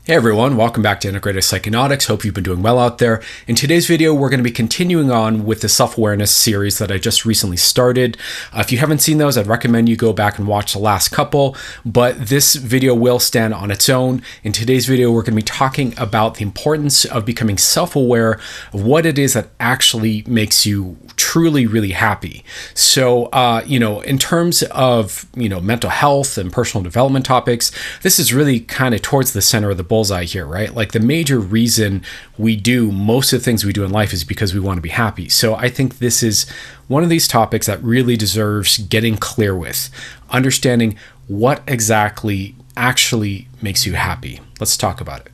Hey everyone, welcome back to Integrated Psychedelics. Hope you've been doing well out there. In today's video, we're going to be continuing on with the self-awareness series that I just recently started. If you haven't seen those, I'd recommend you go back and watch the last couple, but this video will stand on its own. In today's video, we're going to be talking about the importance of becoming self-aware of what it is that actually makes you truly, really happy. So, in terms of, mental health and personal development topics, this is really kind of towards the center of the bullseye here, right? Like the major reason we do most of the things we do in life is because we want to be happy. So I think this is one of these topics that really deserves getting clear with, understanding what exactly actually makes you happy. Let's talk about it.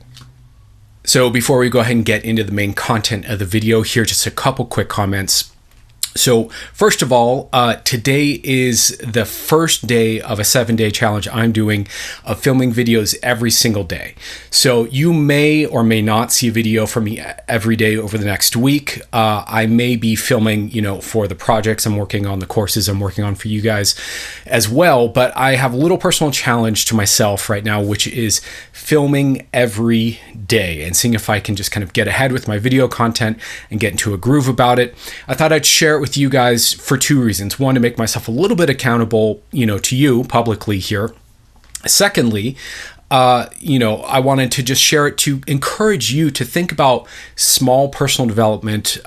So before we go ahead and get into the main content of the video here, just a couple quick comments. So first of all, today is the first day of a 7-day challenge I'm doing of filming videos every single day. So you may or may not see a video from me every day over the next week. I may be filming, for the projects I'm working on, the courses I'm working on for you guys as well. But I have a little personal challenge to myself right now, which is filming every day and seeing if I can just kind of get ahead with my video content and get into a groove about it. I thought I'd share it with you guys for two reasons. One, to make myself a little bit accountable, to you publicly here. Secondly, I wanted to just share it to encourage you to think about small personal development,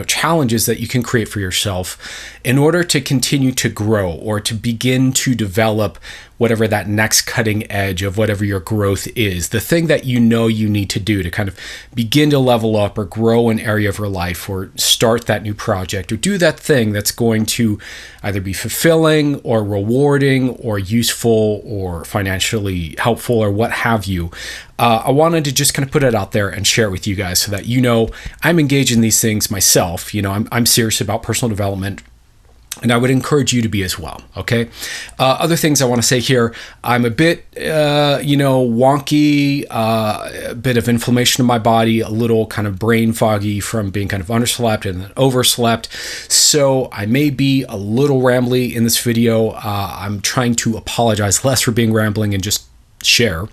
challenges that you can create for yourself in order to continue to grow or to begin to develop whatever that next cutting edge of whatever your growth is, the thing that you need to do to kind of begin to level up or grow an area of your life or start that new project or do that thing that's going to either be fulfilling or rewarding or useful or financially helpful or what have you. I wanted to just kind of put it out there and share it with you guys so that I'm engaged in these things myself. I'm serious about personal development. And I would encourage you to be as well, okay? Other things I want to say here, I'm a bit, wonky, a bit of inflammation in my body, a little kind of brain foggy from being kind of underslept and then overslept. So I may be a little rambly in this video. I'm trying to apologize less for being rambling and just share.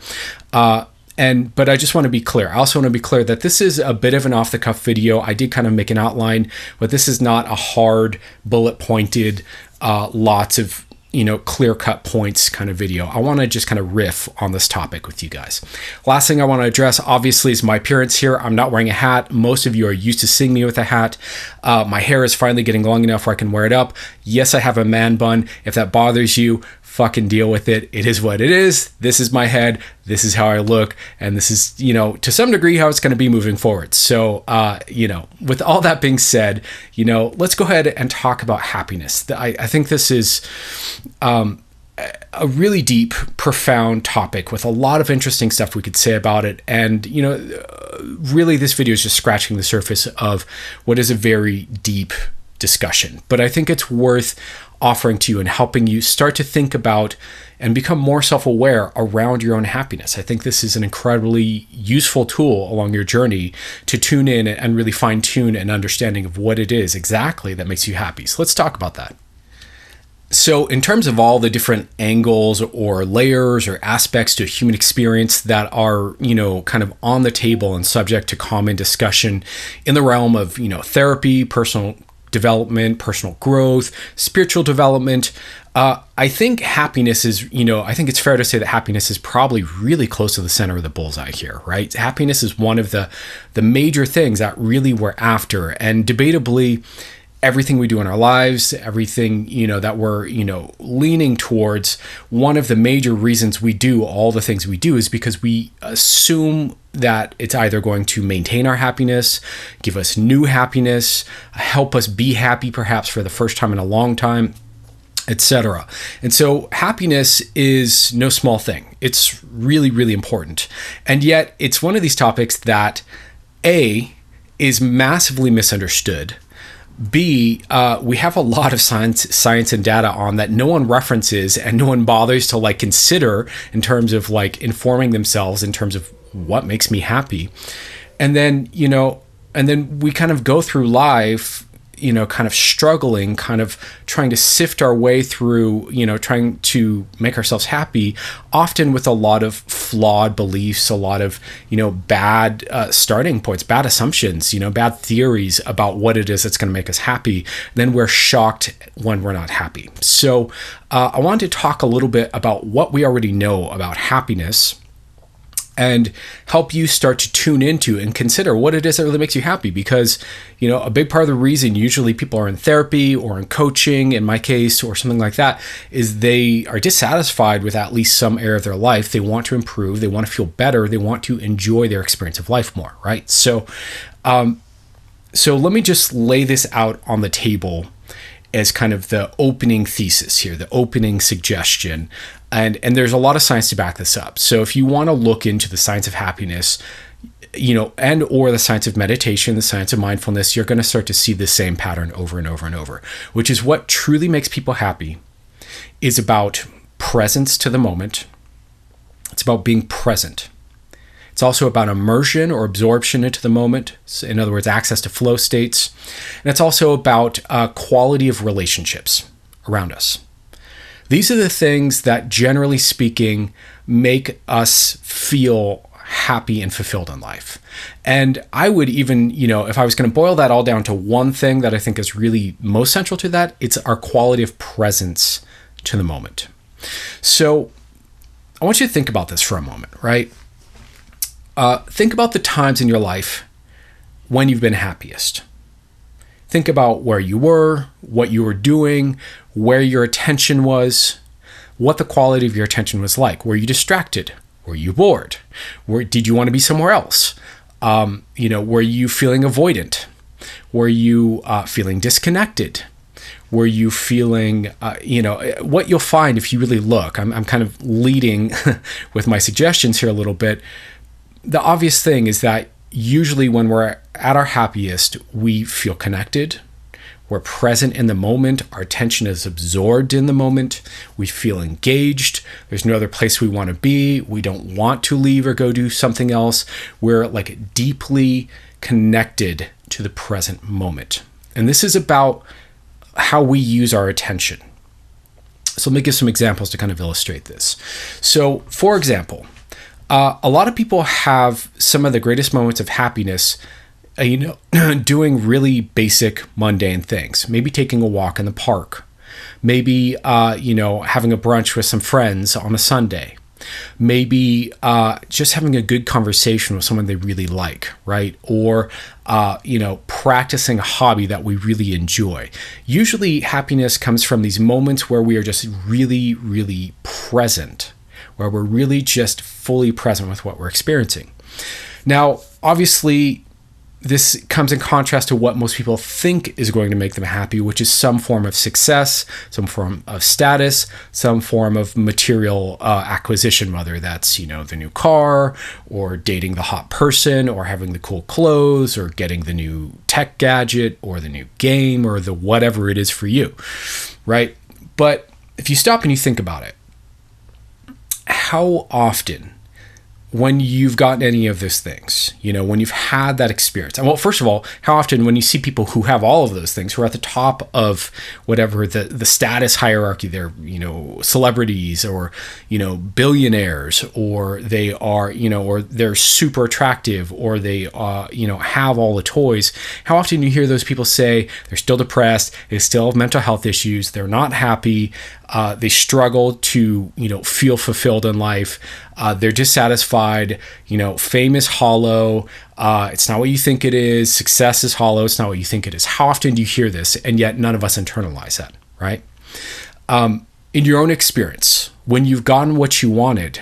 But I just want to be clear. I also want to be clear that this is a bit of an off-the-cuff video. I did kind of make an outline, but this is not a hard, bullet-pointed, lots of, clear-cut points kind of video. I want to just kind of riff on this topic with you guys. Last thing I want to address, obviously, is my appearance here. I'm not wearing a hat. Most of you are used to seeing me with a hat. My hair is finally getting long enough where I can wear it up. Yes, I have a man bun. If that bothers you, fucking deal with it. It is what it is. This is my head. This is how I look. And this is, to some degree how it's going to be moving forward. So, with all that being said, let's go ahead and talk about happiness. I think this is a really deep, profound topic with a lot of interesting stuff we could say about it. And, really this video is just scratching the surface of what is a very deep discussion. But I think it's worth offering to you and helping you start to think about and become more self-aware around your own happiness. I think this is an incredibly useful tool along your journey to tune in and really fine-tune an understanding of what it is exactly that makes you happy. So let's talk about that. So in terms of all the different angles or layers or aspects to a human experience that are, kind of on the table and subject to common discussion in the realm of, therapy, personal development, personal growth, spiritual development. I think happiness is, I think it's fair to say that happiness is probably really close to the center of the bullseye here, right? Happiness is one of the major things that really we're after. And debatably, everything we do in our lives, everything, that we're, leaning towards, one of the major reasons we do all the things we do is because we assume that it's either going to maintain our happiness, give us new happiness, help us be happy perhaps for the first time in a long time, etc. And so happiness is no small thing. It's really, really important. And yet it's one of these topics that A, is massively misunderstood. B, we have a lot of science and data on that no one references and no one bothers to consider in terms of informing themselves in terms of what makes me happy. And then, we kind of go through life, kind of struggling, kind of trying to sift our way through, trying to make ourselves happy, often with a lot of flawed beliefs, a lot of, bad starting points, bad assumptions, bad theories about what it is that's going to make us happy. Then we're shocked when we're not happy. So I wanted to talk a little bit about what we already know about happiness and help you start to tune into and consider what it is that really makes you happy. Because, a big part of the reason usually people are in therapy or in coaching, in my case, or something like that, is they are dissatisfied with at least some area of their life. They want to improve. They want to feel better. They want to enjoy their experience of life more, right? So let me just lay this out on the table as kind of the opening thesis here, the opening suggestion. And there's a lot of science to back this up. So if you want to look into the science of happiness, and or the science of meditation, the science of mindfulness, you're going to start to see the same pattern over and over and over, which is what truly makes people happy is about presence to the moment. It's about being present. It's also about immersion or absorption into the moment. So in other words, access to flow states. And it's also about quality of relationships around us. These are the things that, generally speaking, make us feel happy and fulfilled in life. And I would even, if I was going to boil that all down to one thing that I think is really most central to that, it's our quality of presence to the moment. So I want you to think about this for a moment, right? Think about the times in your life when you've been happiest. Think about where you were, what you were doing, where your attention was, what the quality of your attention was like. Were you distracted? Were you bored? Did you want to be somewhere else? Were you feeling avoidant? Were you feeling disconnected? Were you feeling, what you'll find if you really look, I'm kind of leading with my suggestions here a little bit. The obvious thing is that usually when we're at our happiest, we feel connected. We're present in the moment. Our attention is absorbed in the moment. We feel engaged. There's no other place we want to be. We don't want to leave or go do something else. We're like deeply connected to the present moment. And this is about how we use our attention. So let me give some examples to kind of illustrate this. So, for example, a lot of people have some of the greatest moments of happiness, doing really basic, mundane things. Maybe taking a walk in the park. Maybe, having a brunch with some friends on a Sunday. Maybe just having a good conversation with someone they really like, right? Or, practicing a hobby that we really enjoy. Usually happiness comes from these moments where we are just really, really present, where we're really just fully present with what we're experiencing. Now, obviously, this comes in contrast to what most people think is going to make them happy, which is some form of success, some form of status, some form of material acquisition, whether that's, the new car or dating the hot person or having the cool clothes or getting the new tech gadget or the new game or the whatever it is for you, right? But if you stop and you think about it, how often, when you've gotten any of those things, when you've had that experience, and well, first of all, how often when you see people who have all of those things, who are at the top of whatever the status hierarchy, they're, celebrities or, billionaires, or they are, or they're super attractive, or they, have all the toys, how often you hear those people say they're still depressed, they still have mental health issues, they're not happy, they struggle to, feel fulfilled in life. They're dissatisfied. Fame is hollow. It's not what you think it is. Success is hollow. It's not what you think it is. How often do you hear this? And yet none of us internalize that, right? In your own experience, when you've gotten what you wanted,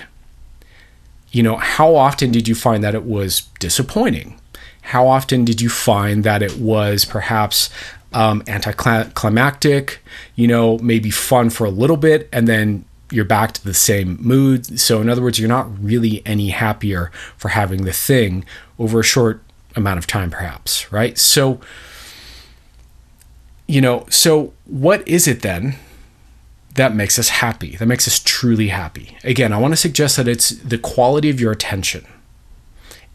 how often did you find that it was disappointing? How often did you find that it was perhaps anticlimactic, maybe fun for a little bit, and then you're back to the same mood? So in other words, you're not really any happier for having the thing over a short amount of time, perhaps, right? So, so what is it then that makes us happy, that makes us truly happy? Again, I want to suggest that it's the quality of your attention.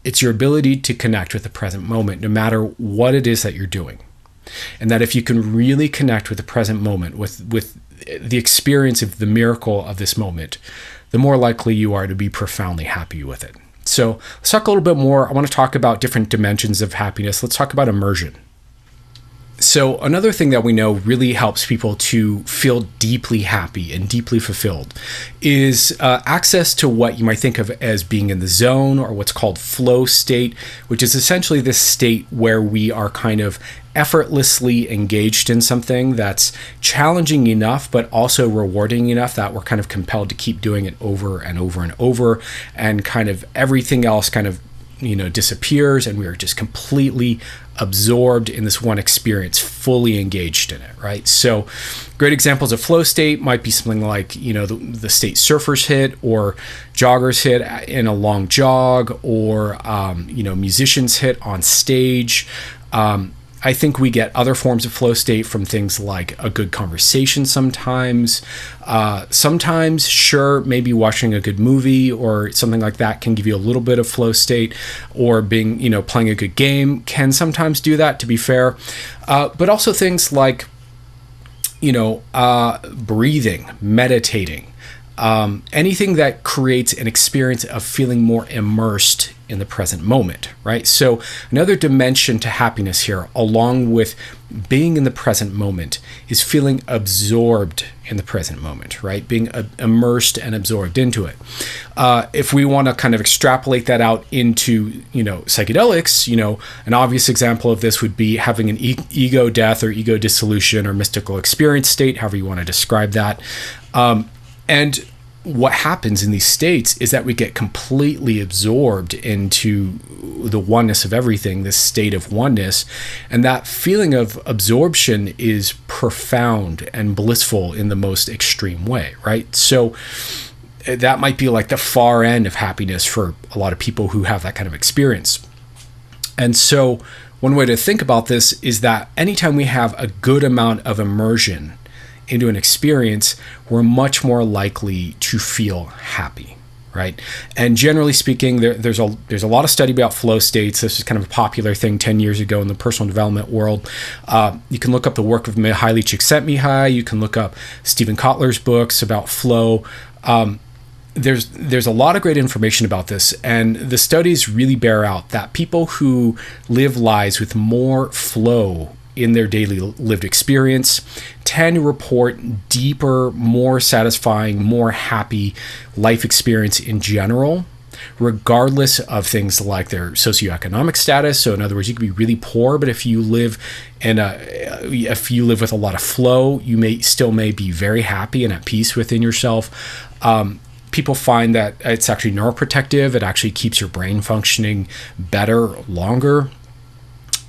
It's your ability to connect with the present moment, no matter what it is that you're doing. And that if you can really connect with the present moment, with the experience of the miracle of this moment, the more likely you are to be profoundly happy with it. So let's talk a little bit more. I want to talk about different dimensions of happiness. Let's talk about immersion. So another thing that we know really helps people to feel deeply happy and deeply fulfilled is access to what you might think of as being in the zone, or what's called flow state, which is essentially this state where we are kind of effortlessly engaged in something that's challenging enough, but also rewarding enough that we're kind of compelled to keep doing it over and over and over, and kind of everything else kind of disappears, and we are just completely absorbed in this one experience, fully engaged in it, right? So great examples of flow state might be something like, the state surfers hit, or joggers hit in a long jog, or, musicians hit on stage. I think we get other forms of flow state from things like a good conversation sometimes. Sometimes, sure, maybe watching a good movie or something like that can give you a little bit of flow state, or playing a good game can sometimes do that, to be fair. But also things like, breathing, meditating, anything that creates an experience of feeling more immersed in the present moment, right? So another dimension to happiness here, along with being in the present moment, is feeling absorbed in the present moment, right? Being immersed and absorbed into it. If we want to kind of extrapolate that out into, psychedelics, an obvious example of this would be having an ego death or ego dissolution or mystical experience state, however you want to describe that. And what happens in these states is that we get completely absorbed into the oneness of everything, this state of oneness. And that feeling of absorption is profound and blissful in the most extreme way, right? So that might be like the far end of happiness for a lot of people who have that kind of experience. And so one way to think about this is that anytime we have a good amount of immersion into an experience, we're much more likely to feel happy, right? And generally speaking, there's a lot of study about flow states. This is kind of a popular thing 10 years ago in the personal development world. You can look up the work of Mihaly Csikszentmihalyi. You can look up Stephen Kotler's books about flow. There's a lot of great information about this, and the studies really bear out that people who live lives with more flow in their daily lived experience tend to report deeper, more satisfying, more happy life experience in general, regardless of things like their socioeconomic status. So in other words, you could be really poor, but if you live with a lot of flow, you may be very happy and at peace within yourself. People find that it's actually neuroprotective. It actually keeps your brain functioning better, longer.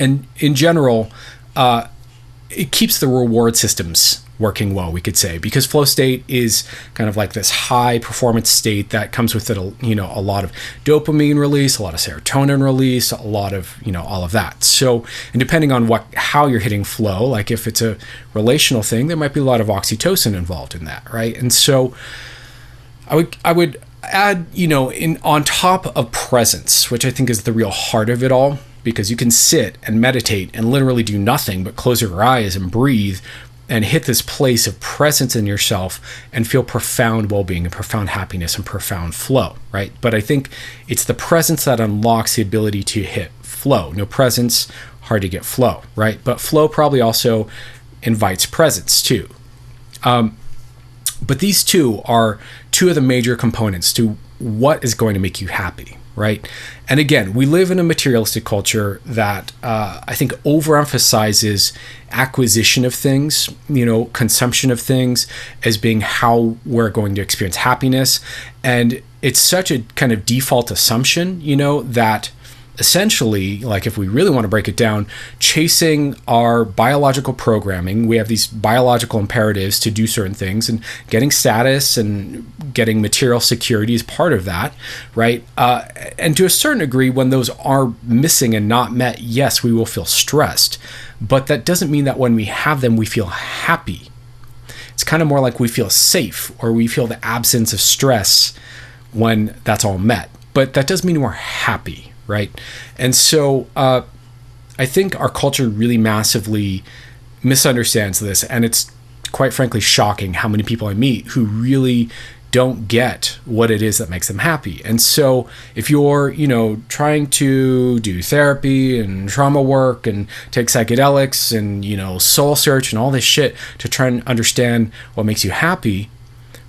And in general, it keeps the reward systems working well, we could say, because flow state is kind of like this high performance state that comes with it, a lot of dopamine release, a lot of serotonin release, a lot of, all of that. So, and depending on how you're hitting flow, like if it's a relational thing, there might be a lot of oxytocin involved in that, right? And so I would add, on top of presence, which I think is the real heart of it all, because you can sit and meditate and literally do nothing but close your eyes and breathe and hit this place of presence in yourself and feel profound well-being and profound happiness and profound flow, right? But I think it's the presence that unlocks the ability to hit flow. No presence, hard to get flow, right? But flow probably also invites presence too. But these two are two of the major components to what is going to make you happy, right? And again, we live in a materialistic culture that I think overemphasizes acquisition of things, consumption of things as being how we're going to experience happiness. And it's such a kind of default assumption, that essentially, like if we really want to break it down, chasing our biological programming, we have these biological imperatives to do certain things, and getting status and getting material security is part of that, right? And to a certain degree, when those are missing and not met, yes, we will feel stressed, but that doesn't mean that when we have them, we feel happy. It's kind of more like we feel safe, or we feel the absence of stress when that's all met, but that doesn't mean we're happy, right? And so I I think our culture really massively misunderstands this, and it's quite frankly shocking how many people I meet who really don't get what it is that makes them happy. And so if you're, trying to do therapy and trauma work and take psychedelics and, soul search and all this shit to try and understand what makes you happy,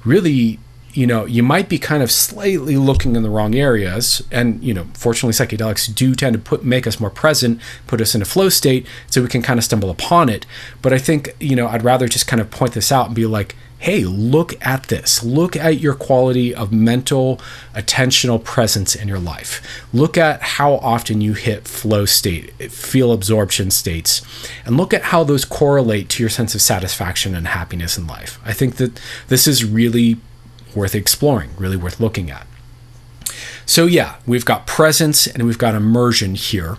really, you might be kind of slightly looking in the wrong areas. And, fortunately, psychedelics do tend to make us more present, put us in a flow state, so we can kind of stumble upon it. But I think, I'd rather just kind of point this out and be like, hey, look at this. Look at your quality of mental, attentional presence in your life. Look at how often you hit flow state, feel absorption states, and look at how those correlate to your sense of satisfaction and happiness in life. I think that this is really worth exploring, really worth looking at. So yeah, we've got presence and we've got immersion here.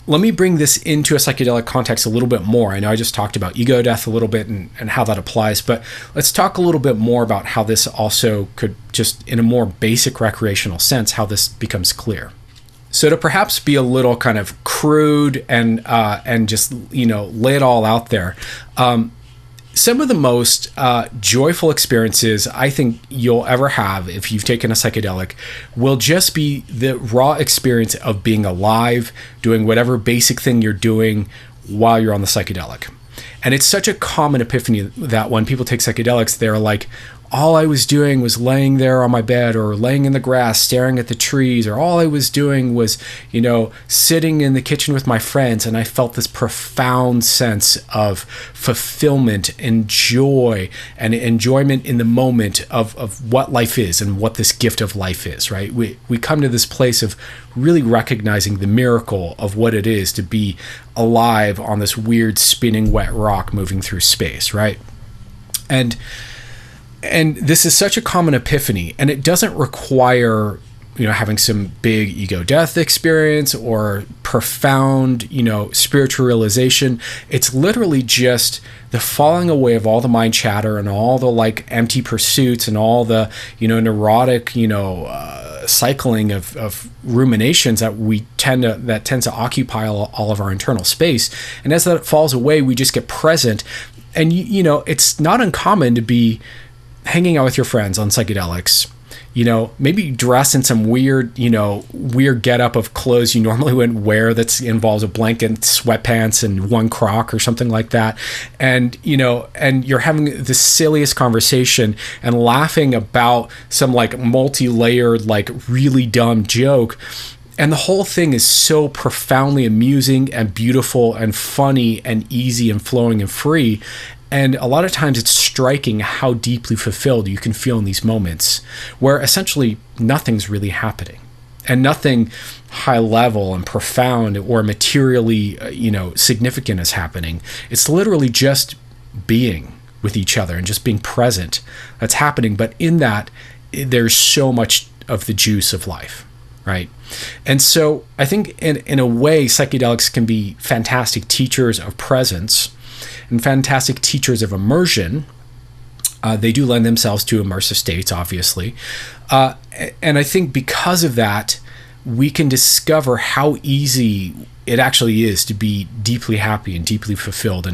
Let me bring this into a psychedelic context a little bit more. I know I just talked about ego death a little bit and how that applies, but let's talk a little bit more about how this also could, just in a more basic recreational sense, how this becomes clear. So to perhaps be a little kind of crude and just, lay it all out there, some of the most joyful experiences I think you'll ever have if you've taken a psychedelic will just be the raw experience of being alive, doing whatever basic thing you're doing while you're on the psychedelic. And it's such a common epiphany that when people take psychedelics, they're like, all I was doing was laying there on my bed or laying in the grass, staring at the trees, or all I was doing was, sitting in the kitchen with my friends, and I felt this profound sense of fulfillment and joy and enjoyment in the moment of what life is and what this gift of life is, right? We come to this place of really recognizing the miracle of what it is to be alive on this weird spinning wet rock moving through space, right? And this is such a common epiphany, and it doesn't require, having some big ego death experience or profound, spiritual realization. It's literally just the falling away of all the mind chatter and all the empty pursuits and all the, neurotic, cycling of ruminations that tends to occupy all of our internal space. And as that falls away, we just get present. And, it's not uncommon to be hanging out with your friends on psychedelics, maybe dressed in some weird getup of clothes you normally wouldn't wear that involves a blanket, sweatpants, and one Croc or something like that. And, and you're having the silliest conversation and laughing about some multi-layered, really dumb joke. And the whole thing is so profoundly amusing and beautiful and funny and easy and flowing and free. And a lot of times it's striking how deeply fulfilled you can feel in these moments where essentially nothing's really happening and nothing high level and profound or materially, significant is happening. It's literally just being with each other and just being present that's happening. But in that, there's so much of the juice of life, right? And so I think in a way, psychedelics can be fantastic teachers of presence and fantastic teachers of immersion. They do lend themselves to immersive states, obviously. And I think because of that, we can discover how easy it actually is to be deeply happy and deeply fulfilled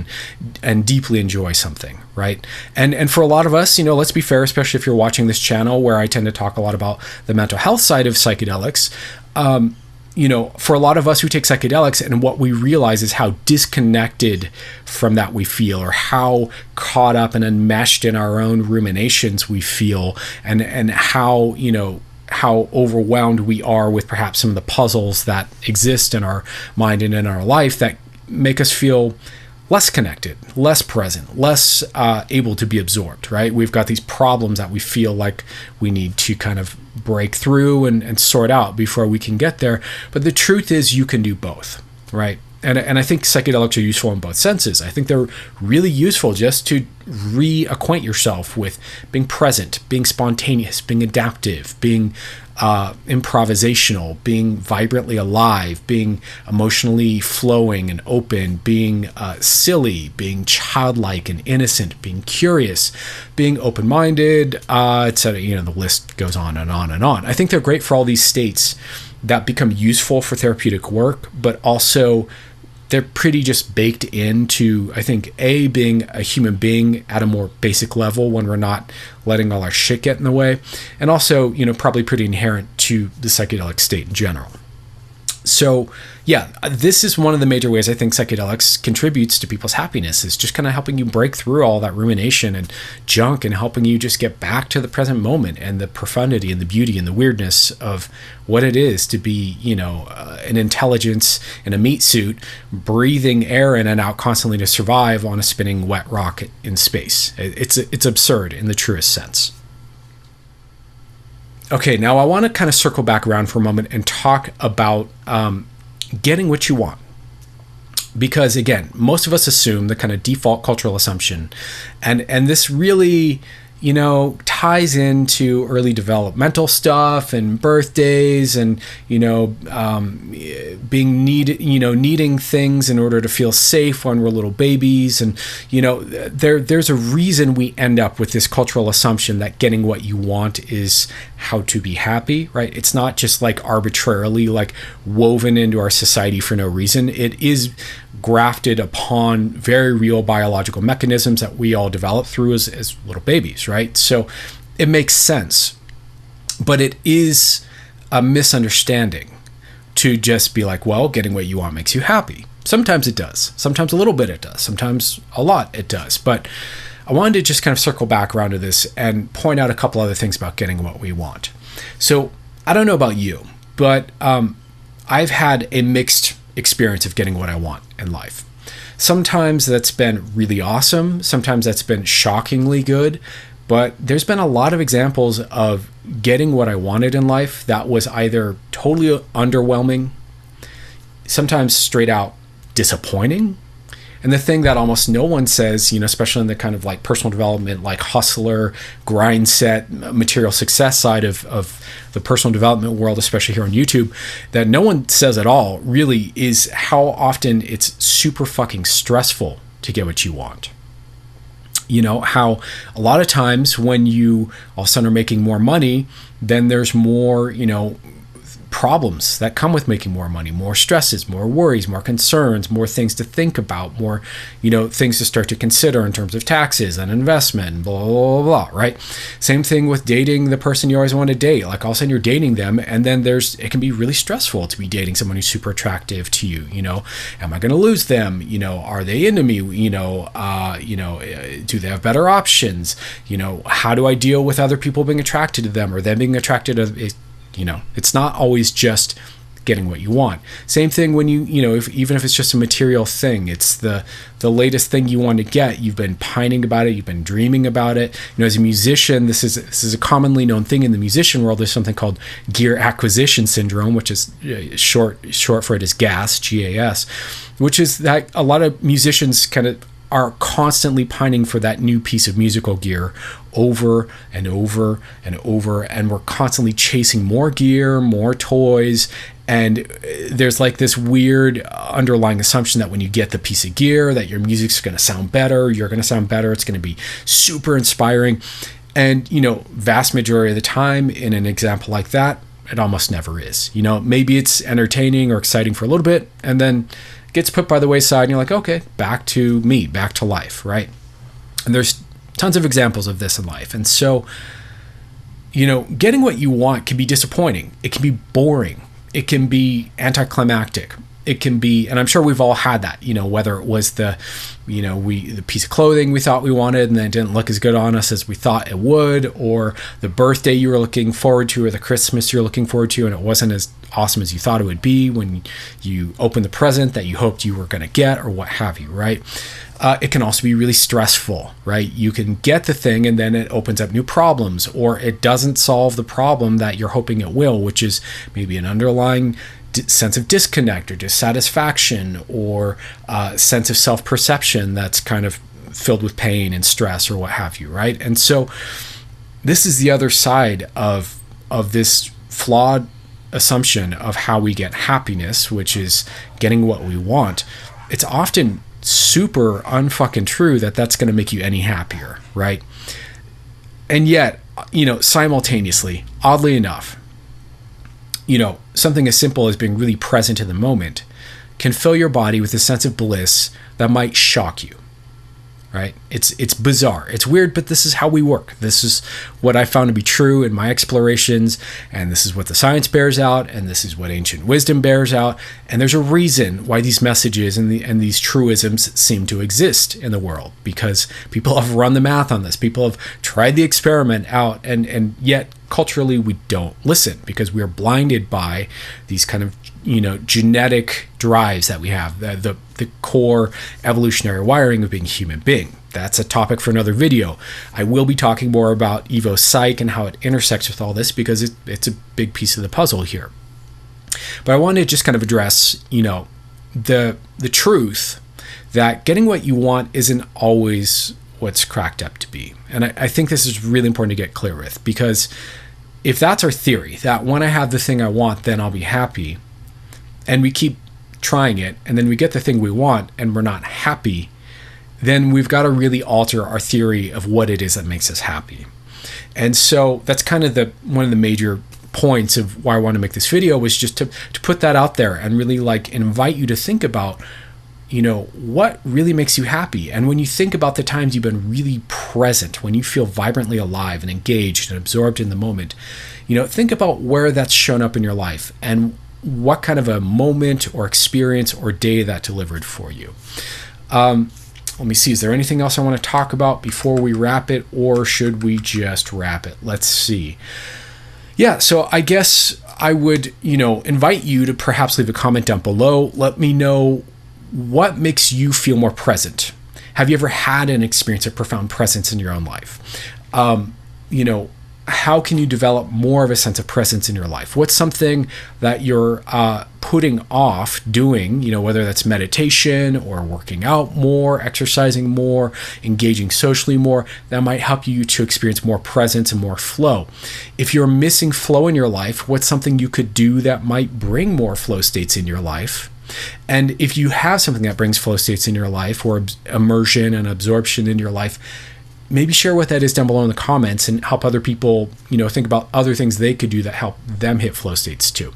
and deeply enjoy something, right? And for a lot of us, let's be fair, especially if you're watching this channel where I tend to talk a lot about the mental health side of psychedelics, for a lot of us who take psychedelics, and what we realize is how disconnected from that we feel, or how caught up and enmeshed in our own ruminations we feel, and how, how overwhelmed we are with perhaps some of the puzzles that exist in our mind and in our life that make us feel less connected, less present, less able to be absorbed, right? We've got these problems that we feel like we need to kind of break through and sort out before we can get there. But the truth is you can do both, right? And I think psychedelics are useful in both senses. I think they're really useful just to reacquaint yourself with being present, being spontaneous, being adaptive, being improvisational, being vibrantly alive, being emotionally flowing and open, being silly, being childlike and innocent, being curious, being open-minded, etc. The list goes on and on and on. I think they're great for all these states that become useful for therapeutic work, but also they're pretty just baked into, I think, being a human being at a more basic level when we're not letting all our shit get in the way, and also, probably pretty inherent to the psychedelic state in general. So yeah, this is one of the major ways I think psychedelics contributes to people's happiness, is just kind of helping you break through all that rumination and junk and helping you just get back to the present moment and the profundity and the beauty and the weirdness of what it is to be, an intelligence in a meat suit, breathing air in and out constantly to survive on a spinning wet rock in space. It's absurd in the truest sense. Okay, now I want to kind of circle back around for a moment and talk about getting what you want. Because again, most of us assume the kind of default cultural assumption, and this really, ties into early developmental stuff and birthdays and, being needing things in order to feel safe when we're little babies. And, there's a reason we end up with this cultural assumption that getting what you want is how to be happy, right? It's not just like arbitrarily like woven into our society for no reason. It is grafted upon very real biological mechanisms that we all develop through as little babies, right? So it makes sense, but it is a misunderstanding to just be like, well, getting what you want makes you happy. Sometimes it does. Sometimes a little bit it does. Sometimes a lot it does. But I wanted to just kind of circle back around to this and point out a couple other things about getting what we want. So I don't know about you, but I've had a mixed experience of getting what I want in life. Sometimes that's been really awesome. Sometimes that's been shockingly good. But there's been a lot of examples of getting what I wanted in life that was either totally underwhelming, sometimes straight out disappointing. And the thing that almost no one says, especially in the kind of like personal development, like hustler, grind set, material success side of the personal development world, especially here on YouTube, that no one says at all really is how often it's super fucking stressful to get what you want. How a lot of times when you all of a sudden are making more money, then there's more, problems that come with making more money, more stresses, more worries, more concerns, more things to think about, more, things to start to consider in terms of taxes and investment, blah, blah, blah, blah, right? Same thing with dating the person you always want to date. Like all of a sudden you're dating them, and then it can be really stressful to be dating someone who's super attractive to you. Am I going to lose them? Are they into me? Do they have better options? How do I deal with other people being attracted to them or them being attracted to it's not always just getting what you want. Same thing when even if it's just a material thing, it's the latest thing you want to get. You've been pining about it. You've been dreaming about it. As a musician, this is a commonly known thing in the musician world. There's something called gear acquisition syndrome, which is short for it is GAS, G-A-S, which is that a lot of musicians kind of are constantly pining for that new piece of musical gear over and over and over, and we're constantly chasing more gear, more toys, and there's like this weird underlying assumption that when you get the piece of gear that your music's going to sound better, you're going to sound better, it's going to be super inspiring. And vast majority of the time in an example like that, it almost never is. Maybe it's entertaining or exciting for a little bit, and then gets put by the wayside, and you're like, okay, back to life, right? And there's tons of examples of this in life. And so, getting what you want can be disappointing. It can be boring. It can be anticlimactic. It can be, and I'm sure we've all had that, whether it was the piece of clothing we thought we wanted and then it didn't look as good on us as we thought it would, or the birthday you were looking forward to, or the Christmas you're looking forward to, and it wasn't as awesome as you thought it would be when you opened the present that you hoped you were going to get, or what have you, right? It can also be really stressful, right? You can get the thing and then it opens up new problems, or it doesn't solve the problem that you're hoping it will, which is maybe an underlying sense of disconnect or dissatisfaction, or sense of self-perception that's kind of filled with pain and stress, or what have you, right? And so this is the other side of this flawed assumption of how we get happiness, which is getting what we want. It's often super unfucking true that that's going to make you any happier, right? And yet, simultaneously, oddly enough, something as simple as being really present in the moment can fill your body with a sense of bliss that might shock you. Right? It's bizarre. It's weird, but this is how we work. This is what I found to be true in my explorations, and this is what the science bears out, and this is what ancient wisdom bears out. And there's a reason why these messages and these truisms seem to exist in the world, because people have run the math on this. People have tried the experiment out, and yet culturally we don't listen because we are blinded by these kind of genetic drives that we have, the core evolutionary wiring of being a human being. That's a topic for another video. I will be talking more about Evo Psych and how it intersects with all this, because it's a big piece of the puzzle here. But I want to just kind of address, the truth that getting what you want isn't always what's cracked up to be. And I think this is really important to get clear with, because if that's our theory, that when I have the thing I want, then I'll be happy, and we keep trying it, and then we get the thing we want and we're not happy, then we've got to really alter our theory of what it is that makes us happy. And so that's kind of one of the major points of why I want to make this video, was just to put that out there and really invite you to think about, what really makes you happy. And when you think about the times you've been really present, when you feel vibrantly alive and engaged and absorbed in the moment, think about where that's shown up in your life and what kind of a moment or experience or day that delivered for you. Let me see, is there anything else I want to talk about before we wrap it, or should we just wrap it? Let's see. Yeah, so I guess I would, invite you to perhaps leave a comment down below. Let me know what makes you feel more present. Have you ever had an experience of profound presence in your own life? How can you develop more of a sense of presence in your life? What's something that you're putting off doing, whether that's meditation or working out more, exercising more, engaging socially more, that might help you to experience more presence and more flow. If you're missing flow in your life, what's something you could do that might bring more flow states in your life? And if you have something that brings flow states in your life, or immersion and absorption in your life, maybe share what that is down below in the comments and help other people, think about other things they could do that help them hit flow states too.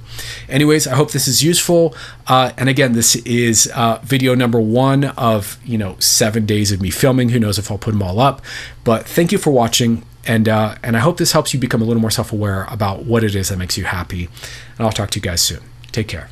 Anyways, I hope this is useful. And again, this is video number 1 of, 7 days of me filming. Who knows if I'll put them all up, but thank you for watching. And I hope this helps you become a little more self-aware about what it is that makes you happy. And I'll talk to you guys soon. Take care.